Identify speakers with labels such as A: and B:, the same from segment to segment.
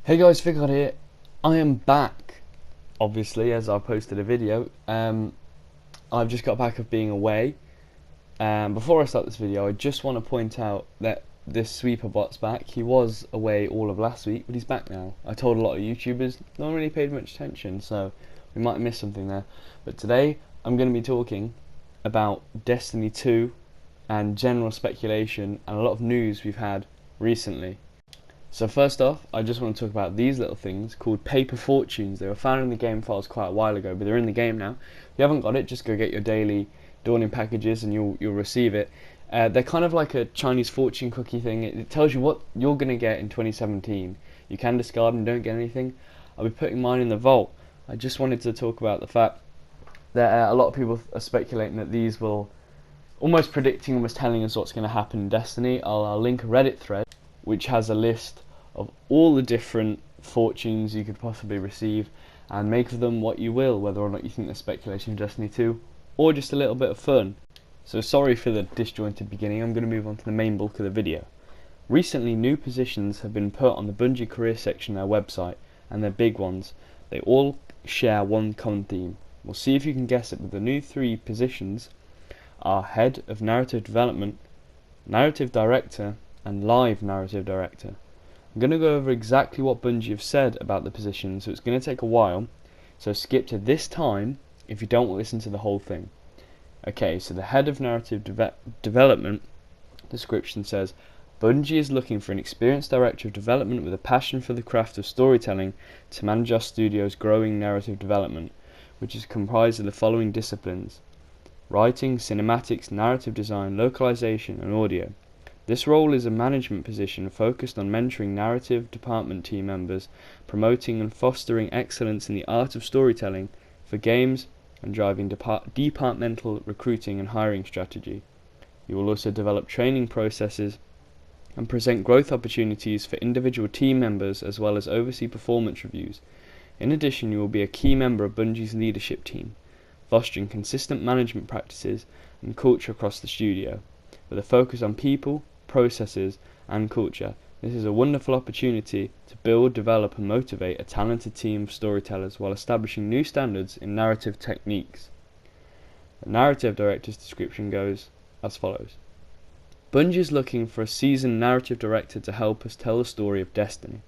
A: Hey guys, Fikod here. I am back, obviously, as I posted a video. I've just got back of being away. Before I start this video, I just want to point out that this sweeper bot's back. He was away all of last week, but he's back now. I told a lot of YouTubers, no one really paid much attention, so we might have missed something there. But today, I'm going to be talking about Destiny 2 and general speculation and a lot of news we've had recently. So first off, I just want to talk about these little things called paper fortunes. They were found in the game files quite a while ago, but they're in the game now. If you haven't got it, just go get your daily dawning packages and you'll receive it. They're kind of like a Chinese fortune cookie thing. It tells you what you're going to get in 2017. You can discard and don't get anything. I'll be putting mine in the vault. I just wanted to talk about the fact that a lot of people are speculating that these will almost telling us what's going to happen in Destiny. I'll link a Reddit thread which has a list of all the different fortunes you could possibly receive, and make of them what you will, whether or not you think they're speculation in Destiny 2 or just a little bit of fun. So sorry for the disjointed beginning. I'm going to move on to the main bulk of the video. Recently, new positions have been put on the Bungie career section of their website, and they're big ones. They all share one common theme. We'll see if you can guess it, but the new three positions are Head of Narrative Development, Narrative Director, and Live Narrative Director. I'm going to go over exactly what Bungie have said about the position, so it's going to take a while, so skip to this time if you don't want to listen to the whole thing. Okay, so the Head of Narrative Development description says, Bungie is looking for an experienced director of development with a passion for the craft of storytelling to manage our studio's growing narrative development, which is comprised of the following disciplines: writing, cinematics, narrative design, localization, and audio. This role is a management position focused on mentoring narrative department team members, promoting and fostering excellence in the art of storytelling for games, and driving departmental recruiting and hiring strategy. You will also develop training processes and present growth opportunities for individual team members, as well as oversee performance reviews. In addition, you will be a key member of Bungie's leadership team, fostering consistent management practices and culture across the studio, with a focus on people, processes, and culture. This is a wonderful opportunity to build, develop, and motivate a talented team of storytellers while establishing new standards in narrative techniques. The narrative director's description goes as follows. Bungie is looking for a seasoned narrative director to help us tell the story of Destiny.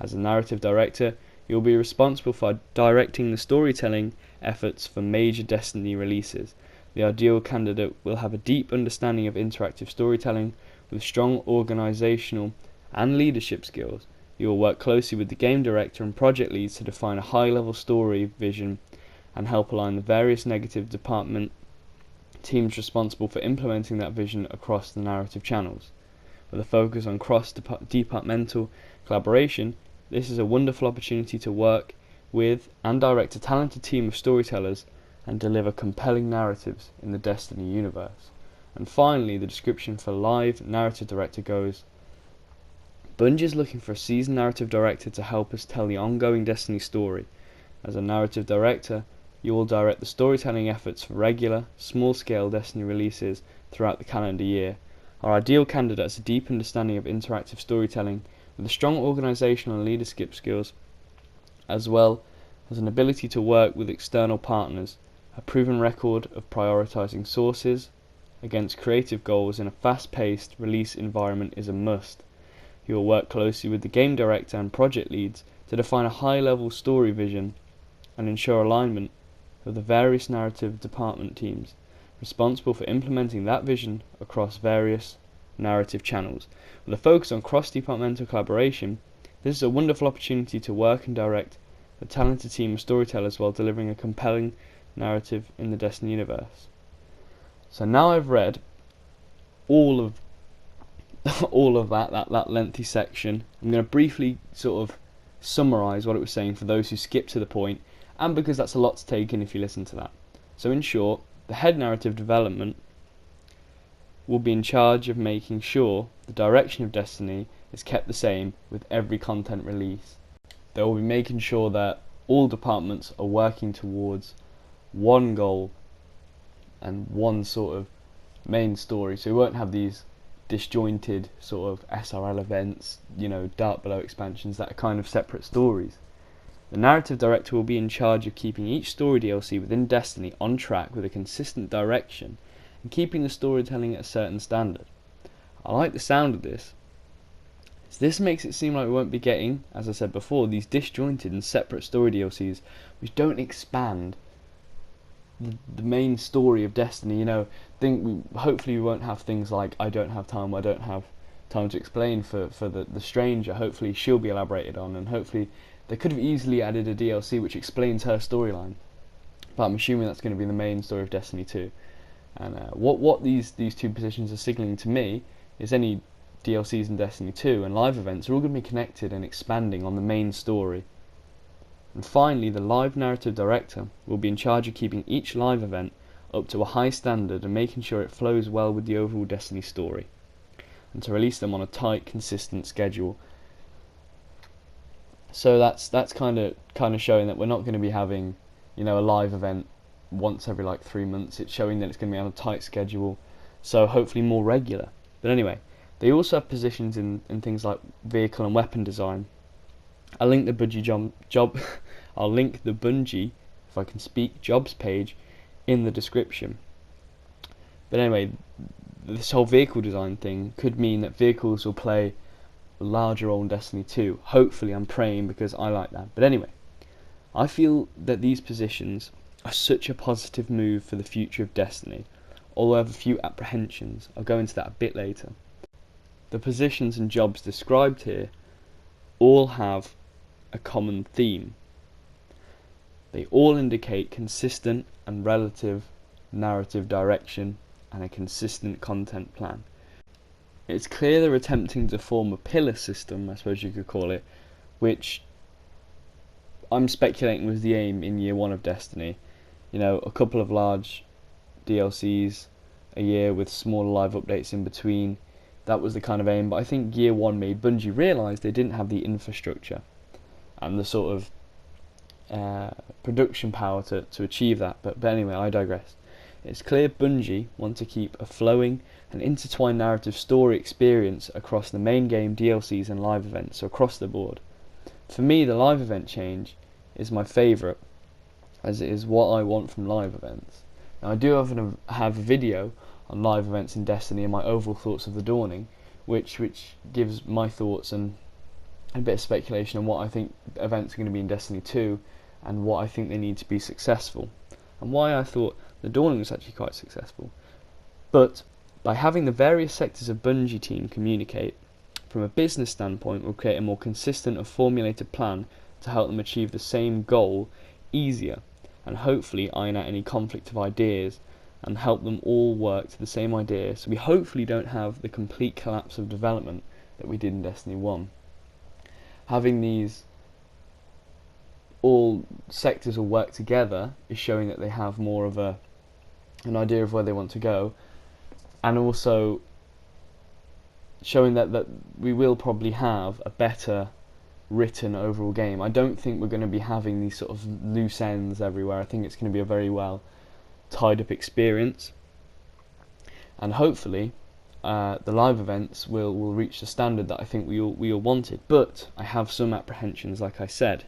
A: As a narrative director, you will be responsible for directing the storytelling efforts for major Destiny releases. The ideal candidate will have a deep understanding of interactive storytelling with strong organizational and leadership skills. You will work closely with the game director and project leads to define a high-level story vision and help align the various negative department teams responsible for implementing that vision across the narrative channels. With a focus on cross-departmental collaboration, this is a wonderful opportunity to work with and direct a talented team of storytellers and deliver compelling narratives in the Destiny universe. And finally, the description for Live Narrative Director goes, Bungie is looking for a seasoned narrative director to help us tell the ongoing Destiny story. As a narrative director, you will direct the storytelling efforts for regular, small-scale Destiny releases throughout the calendar year. Our ideal candidate has a deep understanding of interactive storytelling with a strong organizational and leadership skills, as well as an ability to work with external partners. A proven record of prioritizing sources against creative goals in a fast-paced release environment is a must. You will work closely with the game director and project leads to define a high-level story vision and ensure alignment of the various narrative department teams responsible for implementing that vision across various narrative channels. With a focus on cross-departmental collaboration, this is a wonderful opportunity to work and direct a talented team of storytellers while delivering a compelling narrative in the Destiny universe. So now I've read all of that lengthy section, I'm going to briefly sort of summarise what it was saying for those who skip to the point, and because that's a lot to take in if you listen to that. So in short, the head narrative development will be in charge of making sure the direction of Destiny is kept the same with every content release. They will be making sure that all departments are working towards one goal and one sort of main story, so we won't have these disjointed sort of SRL events, Dark Below expansions that are kind of separate stories. The narrative director will be in charge of keeping each story DLC within Destiny on track with a consistent direction and keeping the storytelling at a certain standard. I like the sound of this. So this makes it seem like we won't be getting, as I said before, these disjointed and separate story DLCs which don't expand the main story of Destiny. Hopefully we won't have things like I don't have time to explain for the stranger. Hopefully she'll be elaborated on, and hopefully they could have easily added a DLC which explains her storyline. But I'm assuming that's going to be the main story of Destiny 2. And what these two positions are signalling to me is any DLCs in Destiny 2 and live events are all going to be connected and expanding on the main story. And finally, the live narrative director will be in charge of keeping each live event up to a high standard and making sure it flows well with the overall Destiny story, and to release them on a tight, consistent schedule. So that's kind of showing that we're not going to be having, a live event once every 3 months. It's showing that it's going to be on a tight schedule, so hopefully more regular. But anyway, they also have positions in things like vehicle and weapon design. I'll link the Bungie I'll link the Bungie, if I can speak, jobs page in the description. But anyway, this whole vehicle design thing could mean that vehicles will play a larger role in Destiny 2. Hopefully, I'm praying, because I like that. But anyway, I feel that these positions are such a positive move for the future of Destiny, although I have a few apprehensions. I'll go into that a bit later. The positions and jobs described here all have a common theme. They all indicate consistent and relative narrative direction and a consistent content plan. It's clear they're attempting to form a pillar system, I suppose you could call it, which I'm speculating was the aim in year 1 of Destiny. A couple of large DLCs a year with smaller live updates in between. That was the kind of aim, but I think year 1 made Bungie realise they didn't have the infrastructure and the sort of production power to achieve that. But anyway, I digress. It's clear Bungie want to keep a flowing and intertwined narrative story experience across the main game, DLCs and live events, so across the board. For me, the live event change is my favourite, as it is what I want from live events. Now, I do have a video on live events in Destiny and my overall thoughts of the Dawning, which gives my thoughts and a bit of speculation on what I think events are going to be in Destiny 2 and what I think they need to be successful, and why I thought the Dawning was actually quite successful. But by having the various sectors of Bungie team communicate from a business standpoint, will create a more consistent and formulated plan to help them achieve the same goal easier, and hopefully iron out any conflict of ideas and help them all work to the same idea, so we hopefully don't have the complete collapse of development that we did in Destiny 1. Having these all sectors all work together is showing that they have more of an idea of where they want to go, and also showing that we will probably have a better written overall game. I don't think we're going to be having these sort of loose ends everywhere. I think it's going to be a very well tied up experience, and hopefully the live events will reach the standard that I think we all wanted. But I have some apprehensions, like I said,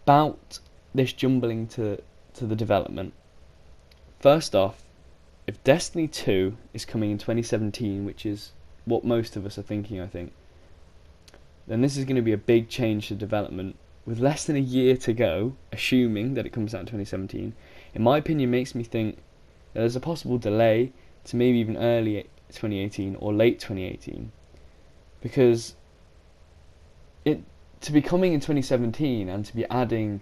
A: about this jumbling to the development. First off, if Destiny 2 is coming in 2017, which is what most of us are thinking, I think, then this is going to be a big change to development. With less than a year to go, assuming that it comes out in 2017, in my opinion, makes me think that there's a possible delay to maybe even early 2018 or late 2018, because to be coming in 2017 and to be adding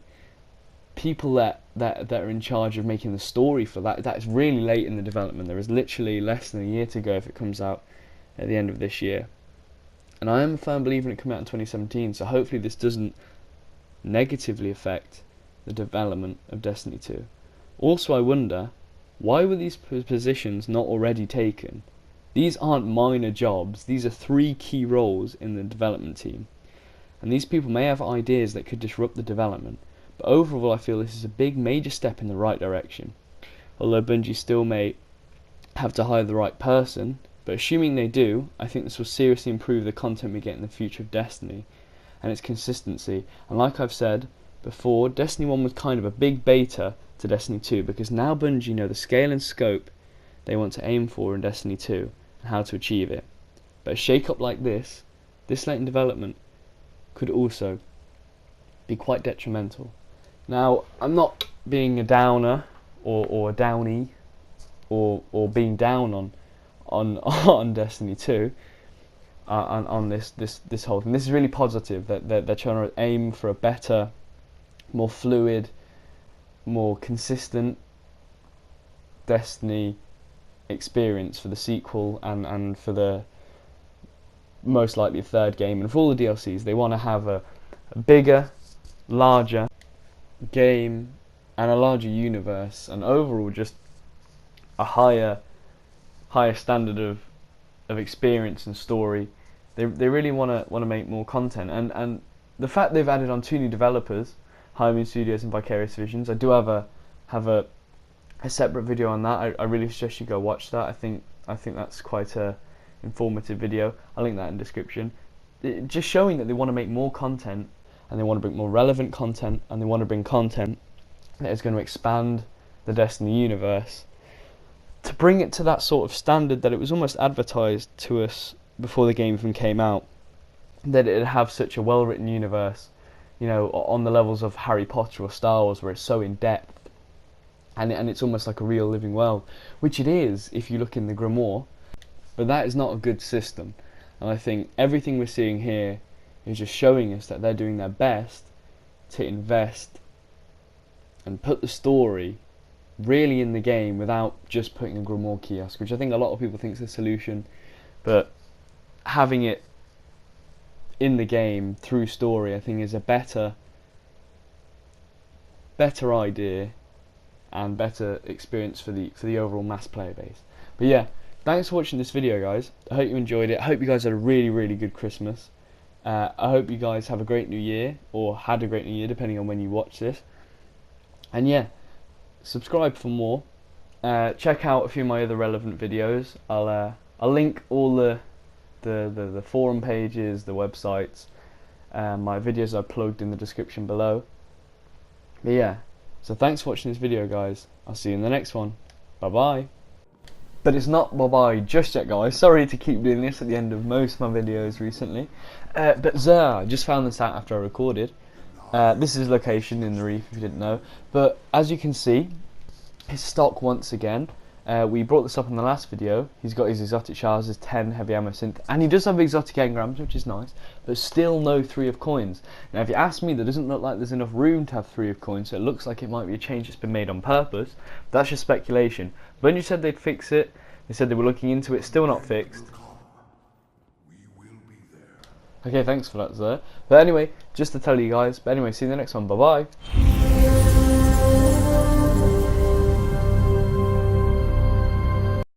A: people that are in charge of making the story for that is really late in the development. There is literally less than a year to go if it comes out at the end of this year, and I am a firm believer in it coming out in 2017, so hopefully this doesn't negatively affect the development of Destiny 2. Also, I wonder, why were these positions not already taken? These aren't minor jobs, these are 3 key roles in the development team, and these people may have ideas that could disrupt the development, but overall I feel this is a big major step in the right direction. Although Bungie still may have to hire the right person But assuming they do, I think this will seriously improve the content we get in the future of Destiny and its consistency. And like I've said before, Destiny 1 was kind of a big beta to Destiny 2, because now Bungie know the scale and scope they want to aim for in Destiny 2 and how to achieve it. But a shake-up like this late in development, could also be quite detrimental. Now, I'm not being a downer or a downy or being down on Destiny 2 on this whole thing. This is really positive that they're trying to aim for a better, more fluid, more consistent Destiny experience for the sequel and for the most likely third game, and for all the DLCs. They want to have a bigger, larger game and a larger universe, and overall just a higher standard of experience and story. They really want to make more content, and the fact they've added on 2 new developers, High Moon Studios and Vicarious Visions. I do have a separate video on that. I really suggest you go watch that. I think that's quite a informative video. I'll link that in the description. Just showing that they want to make more content, and they want to bring more relevant content, and they want to bring content that is going to expand the Destiny universe, to bring it to that sort of standard that it was almost advertised to us before the game even came out, that it'd have such a well-written universe, you know, on the levels of Harry Potter or Star Wars, where it's so in-depth, and it's almost like a real living world, which it is if you look in the Grimoire. But that is not a good system, and I think everything we're seeing here is just showing us that they're doing their best to invest and put the story really in the game without just putting a Grimoire kiosk, which I think a lot of people think is the solution. But having it in the game through story, I think, is a better idea and better experience for the overall mass player base. But yeah, thanks for watching this video, guys. I hope you enjoyed it. I hope you guys had a really good Christmas. I hope you guys have a great New Year, or had a great New Year, depending on when you watch this. And yeah, subscribe for more. Check out a few of my other relevant videos. I'll link all the forum pages, the websites, my videos I plugged in the description below. But yeah, so thanks for watching this video, guys. I'll see you in the next one. Bye bye. But it's not bye bye just yet, guys. Sorry to keep doing this at the end of most of my videos recently. But I just found this out after I recorded. This is his location in the reef, if you didn't know. But as you can see, his stock once again. We brought this up in the last video. He's got his exotic shards, his 10 heavy ammo synth, and he does have exotic engrams, which is nice, but still no 3 of coins. Now if you ask me, there doesn't look like there's enough room to have 3 of coins, so it looks like it might be a change that's been made on purpose. That's just speculation. Bungie said they'd fix it. They said they were looking into it, still not fixed. Okay, thanks for that, sir. But anyway, just to tell you guys, see you in the next one. Bye bye.